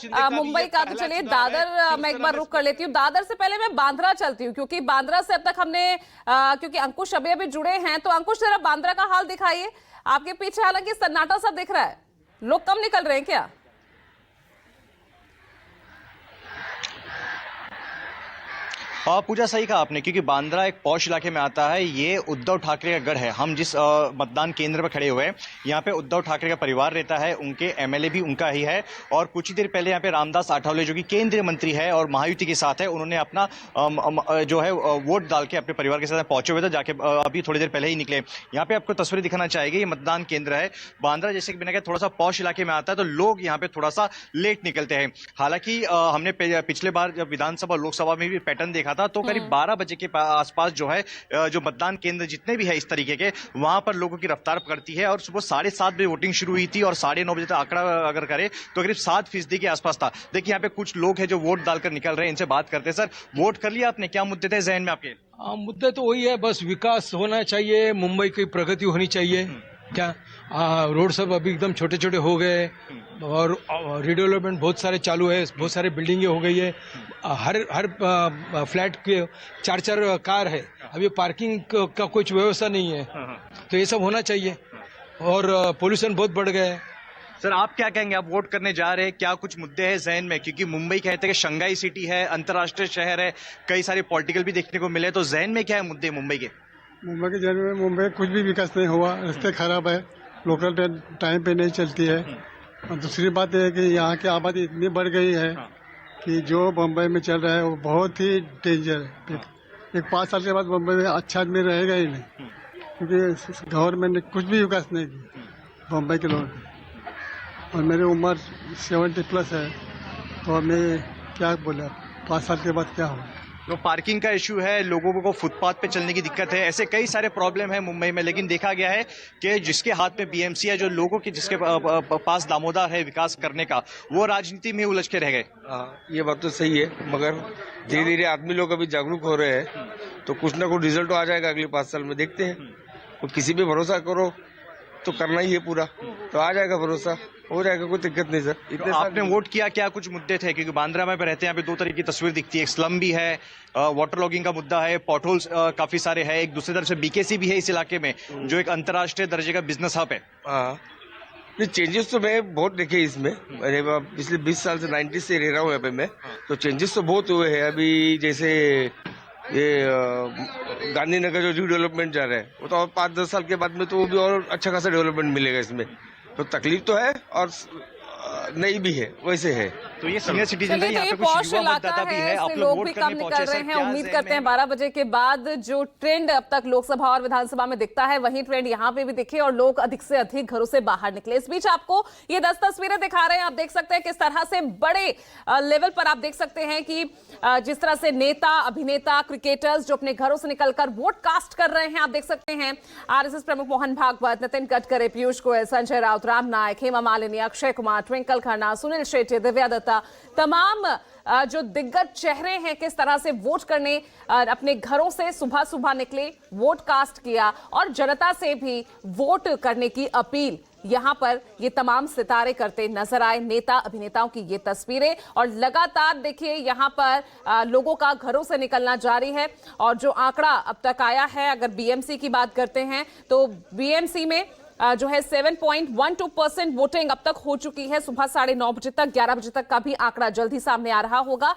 मुंबई का, तो चलिए दादर मैं एक बार रुक कर लेती हूँ। दादर से पहले मैं बांद्रा चलती हूँ, क्योंकि बांद्रा से अब तक हमने क्योंकि अंकुश अभी अभी जुड़े हैं, तो अंकुश जरा बांद्रा का हाल दिखाइए। आपके पीछे हालांकि सन्नाटा सा दिख रहा है, लोग कम निकल रहे हैं क्या? पूजा सही कहा आपने, क्योंकि बांद्रा एक पॉश इलाके में आता है। ये उद्धव ठाकरे का गढ़ है। हम जिस मतदान केंद्र पर खड़े हुए हैं, यहाँ पे उद्धव ठाकरे का परिवार रहता है, उनके एमएलए भी उनका ही है। और कुछ ही देर पहले यहाँ पे रामदास आठवले, जो कि केंद्रीय मंत्री है और महायुति के साथ है, उन्होंने अपना जो है वोट डाल के अपने परिवार के साथ पहुंचे हुए थे, जाके अभी थोड़ी देर पहले ही निकले। यहाँ पे आपको तस्वीर दिखाना चाहेगी। ये मतदान केंद्र है। बांद्रा जैसे कि मैंने कहा थोड़ा सा पॉश इलाके में आता है, तो लोग यहाँ पे थोड़ा सा लेट निकलते हैं। हालांकि हमने पिछले बार जब विधानसभा और लोकसभा में भी पैटर्न देखा था, तो करीब 12 बजे के आसपास जो है जो मतदान केंद्र जितने भी है इस तरीके के, वहां पर लोगों की रफ्तार पकड़ती है। और सुबह 7:30 बजे वोटिंग शुरू हुई थी और 9:30 बजे तक आंकड़ा अगर करें तो करीब 7% के आसपास था। देखिए यहाँ पे कुछ लोग हैं जो वोट डालकर निकल रहे हैं, इनसे बात करते हैं। सर, वोट कर लिया आपने? क्या मुद्दे थे जहन में आपके? मुद्दे तो वही है, बस विकास होना चाहिए, मुंबई की प्रगति होनी चाहिए। क्या रोड सब अभी एकदम छोटे छोटे हो गए और रिडेवलपमेंट बहुत सारे चालू है, बहुत सारे बिल्डिंगें हो गई है। हर फ्लैट के 4-4 कार है। अभी पार्किंग का कुछ व्यवस्था नहीं है, तो ये सब होना चाहिए। और पोल्यूशन बहुत बढ़ गया है। सर, आप क्या कहेंगे? आप वोट करने जा रहे हैं, क्या कुछ मुद्दे हैं जहन में? क्योंकि मुंबई कहते हैं कि शंघाई सिटी है, अंतर्राष्ट्रीय शहर है, कई सारे पॉलिटिकल भी देखने को मिले, तो जहन में क्या है मुद्दे मुंबई के? मुंबई के जहन में मुंबई कुछ भी विकास नहीं हुआ। रास्ते खराब है, लोकल ट्रेन टाइम पे नहीं चलती है। और दूसरी बात यह है कि यहाँ की आबादी इतनी बढ़ गई है कि जो मुंबई में चल रहा है वो बहुत ही डेंजर है। एक 5 साल के बाद मुंबई में अच्छा आदमी रहेगा ही नहीं, क्योंकि गवर्नमेंट ने कुछ भी विकास नहीं किया मुंबई के लोगों की। और मेरी उम्र 70+ है, तो मैं क्या बोला, 5 साल के बाद क्या होगा। तो पार्किंग का इशू है, लोगों को फुटपाथ पे चलने की दिक्कत है, ऐसे कई सारे प्रॉब्लम है मुंबई में। लेकिन देखा गया है कि जिसके हाथ में बीएमसी है, जो लोगों के जिसके पास दामोदर है विकास करने का, वो राजनीति में उलझ के रह गए। ये बात तो सही है, मगर धीरे धीरे आदमी लोग अभी जागरूक हो रहे हैं, तो कुछ ना कुछ रिजल्ट तो आ जाएगा अगले 5 साल में, देखते हैं। तो किसी पे भरोसा करो तो करना ही है पूरा, तो आ जाएगा भरोसा, हो जाएगा, कोई दिक्कत नहीं सर। इतने आपने वोट किया, क्या कुछ मुद्दे थे? क्योंकि बांद्रा में रहते हैं, यहाँ पे 2 तरह की तस्वीर दिखती है। एक स्लम भी है, वाटर लॉगिंग का मुद्दा है, पॉटहोल्स काफी सारे हैं। एक दूसरी तरफ से बीकेसी भी है इस इलाके में, जो एक अंतर्राष्ट्रीय दर्जे का बिजनेस हब है। नहीं, चेंजेस तो मैं बहुत देखे इसमें। अरे पिछले 20 साल से 90 से रह रहा हूँ यहाँ पे मैं, तो चेंजेस तो बहुत हुए हैं। अभी जैसे ये गांधीनगर जो रिडेवलपमेंट जा रहा है, वो तो और 5-10 साल के बाद में तो वो भी और अच्छा खासा डेवलपमेंट मिलेगा इसमें। तो तकलीफ तो है और नहीं भी है, वैसे है। तो ये सीनियर सिटीजन है, यहाँ पे पॉश कुछ युवा इलाका मतदाता भी है, है, आप इसलिए लोग लोग वोट भी करने कम निकल पहुंचे। रहे सर, हैं। क्या उम्मीद जहन करते हैं में? 12 बजे के बाद जो ट्रेंड अब तक लोकसभा और विधानसभा में दिखता है, वही ट्रेंड यहाँ पे भी दिखे और लोग अधिक से अधिक घरों से बाहर निकले। इस बीच आपको ये 10 तस्वीरें दिखा रहे हैं। आप देख सकते हैं किस तरह से बड़े लेवल पर आप देख सकते हैं कि जिस तरह से नेता, अभिनेता, क्रिकेटर्स जो अपने घरों से निकलकर वोट कास्ट कर रहे हैं। आप देख सकते हैं आरएसएस प्रमुख मोहन भागवत, नितिन गडकरी, पीयूष गोयल, संजय राउत, राम नायक, हेमा मालिनी, अक्षय कुमार, ट्विंकल खन्ना, सुनील शेट्टी, दिव्या दत्ता, तमाम जो दिग्गज चेहरे हैं किस तरह से वोट करने अपने घरों से सुबह सुबह निकले, वोट कास्ट किया और जनता से भी वोट करने की अपील यहां पर ये तमाम सितारे करते नजर आए। नेता अभिनेताओं की ये तस्वीरें, और लगातार देखिए यहां पर लोगों का घरों से निकलना जारी है। और जो आंकड़ा अब तक आया है, अगर बीएमसी की बात करते हैं तो बीएमसी में जो है 7.12% वोटिंग अब तक हो चुकी है। सुबह 9:30 बजे तक, 11 बजे तक का भी आंकड़ा जल्द ही सामने आ रहा होगा।